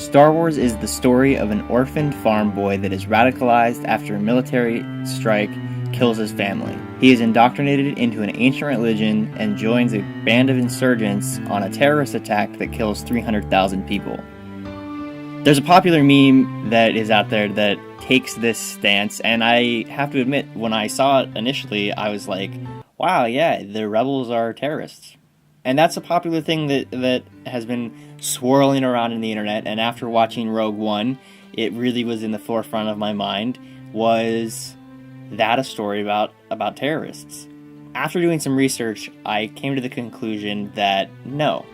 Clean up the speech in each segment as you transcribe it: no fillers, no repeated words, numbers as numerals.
Star Wars is the story of an orphaned farm boy that is radicalized after a military strike kills his family. He is indoctrinated into an ancient religion and joins a band of insurgents on a terrorist attack that kills 300,000 people. There's a popular meme that is out there that takes this stance, and I have to admit, when I saw it initially, I was like, wow, yeah, the rebels are terrorists. And that's a popular thing that has been swirling around in the internet, and after watching Rogue One, it really was in the forefront of my mind. Was that a story about terrorists? After doing some research, I came to the conclusion that no,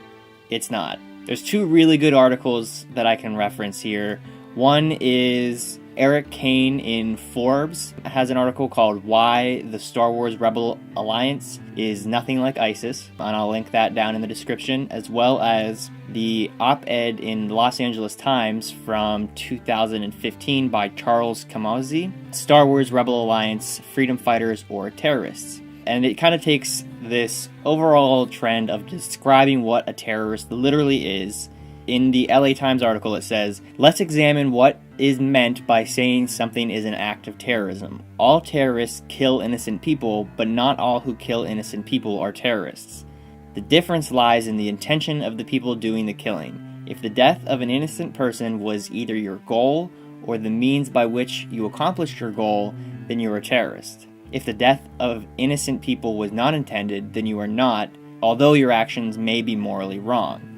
it's not. There's two really good articles that I can reference here. One is Eric Kane in Forbes has an article called Why the Star Wars Rebel Alliance is Nothing Like ISIS, and I'll link that down in the description, as well as the op-ed in the Los Angeles Times from 2015 by Charles Camozzi, Star Wars Rebel Alliance, Freedom Fighters or Terrorists. And it kind of takes this overall trend of describing what a terrorist literally is. In the LA Times article, it says, let's examine what is meant by saying something is an act of terrorism. All terrorists kill innocent people, but not all who kill innocent people are terrorists. The difference lies in the intention of the people doing the killing. If the death of an innocent person was either your goal or the means by which you accomplished your goal, then you are a terrorist. If the death of innocent people was not intended, then you are not, although your actions may be morally wrong.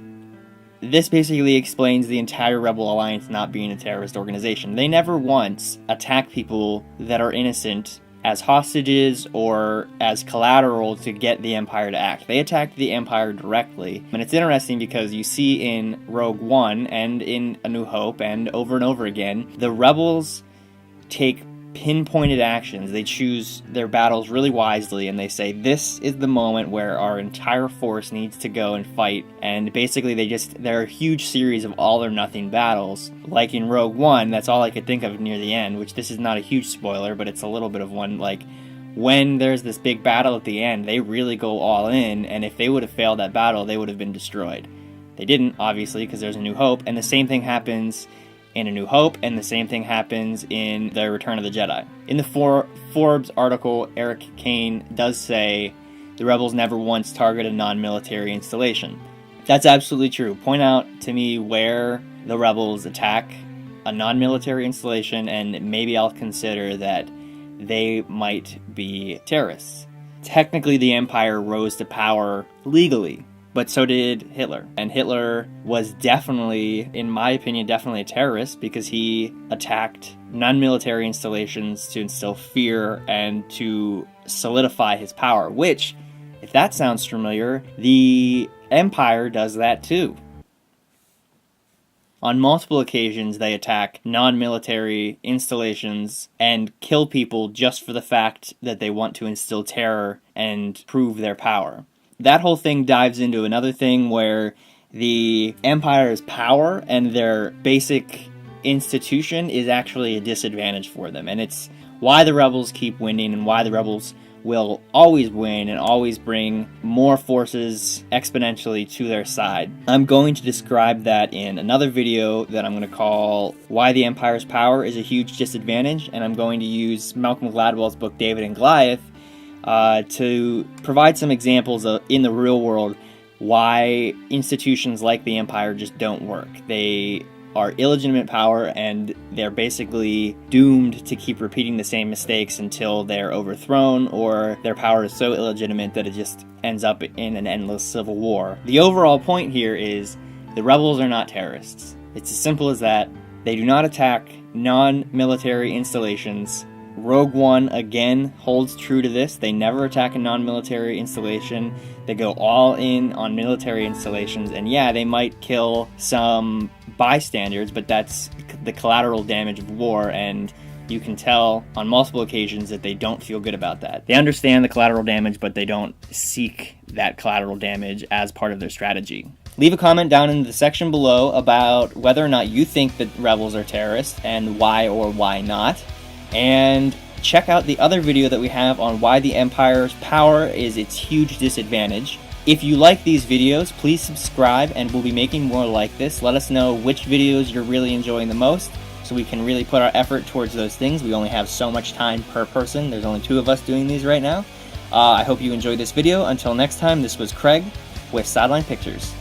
This basically explains the entire Rebel Alliance not being a terrorist organization. They never once attack people that are innocent as hostages or as collateral to get the Empire to act. They attacked the Empire directly. And it's interesting because you see in Rogue One and in A New Hope and over again, the rebels take pinpointed actions. They choose their battles really wisely, and they say this is the moment where our entire force needs to go and fight. And basically they're a huge series of all or nothing battles. Like in Rogue One, that's all I could think of near the end, which this is not a huge spoiler, but it's a little bit of one. Like, when there's this big battle at the end, they really go all in, and if they would have failed that battle, they would have been destroyed. They didn't, obviously, because there's A New Hope, and the same thing happens in A New Hope, and the same thing happens in The Return of the Jedi. In the Forbes article, Eric Kane does say the rebels never once targeted a non-military installation. That's absolutely true. Point out to me where the rebels attack a non-military installation, and maybe I'll consider that they might be terrorists. Technically, the Empire rose to power legally, but so did Hitler. And Hitler was definitely, in my opinion, definitely a terrorist because he attacked non-military installations to instill fear and to solidify his power, which, if that sounds familiar, the Empire does that too. On multiple occasions, they attack non-military installations and kill people just for the fact that they want to instill terror and prove their power. That whole thing dives into another thing where the Empire's power and their basic institution is actually a disadvantage for them. And it's why the rebels keep winning and why the rebels will always win and always bring more forces exponentially to their side. I'm going to describe that in another video that I'm going to call Why the Empire's Power is a Huge Disadvantage, and I'm going to use Malcolm Gladwell's book David and Goliath to provide some examples in the real world why institutions like the Empire just don't work. They are illegitimate power, and they're basically doomed to keep repeating the same mistakes until they're overthrown, or their power is so illegitimate that it just ends up in an endless civil war. The overall point here is the rebels are not terrorists. It's as simple as that. They do not attack non-military installations. Rogue One, again, holds true to this. They never attack a non-military installation. They go all in on military installations, and yeah, they might kill some bystanders, but that's the collateral damage of war, and you can tell on multiple occasions that they don't feel good about that. They understand the collateral damage, but they don't seek that collateral damage as part of their strategy. Leave a comment down in the section below about whether or not you think that rebels are terrorists, and why or why not. And check out the other video that we have on why the Empire's power is its huge disadvantage. If you like these videos, please subscribe, and we'll be making more like this. Let us know which videos you're really enjoying the most, so we can really put our effort towards those things. We only have so much time per person. There's only 2 of us doing these right now. I hope you enjoyed this video. Until next time, this was Craig with Sideline Pictures.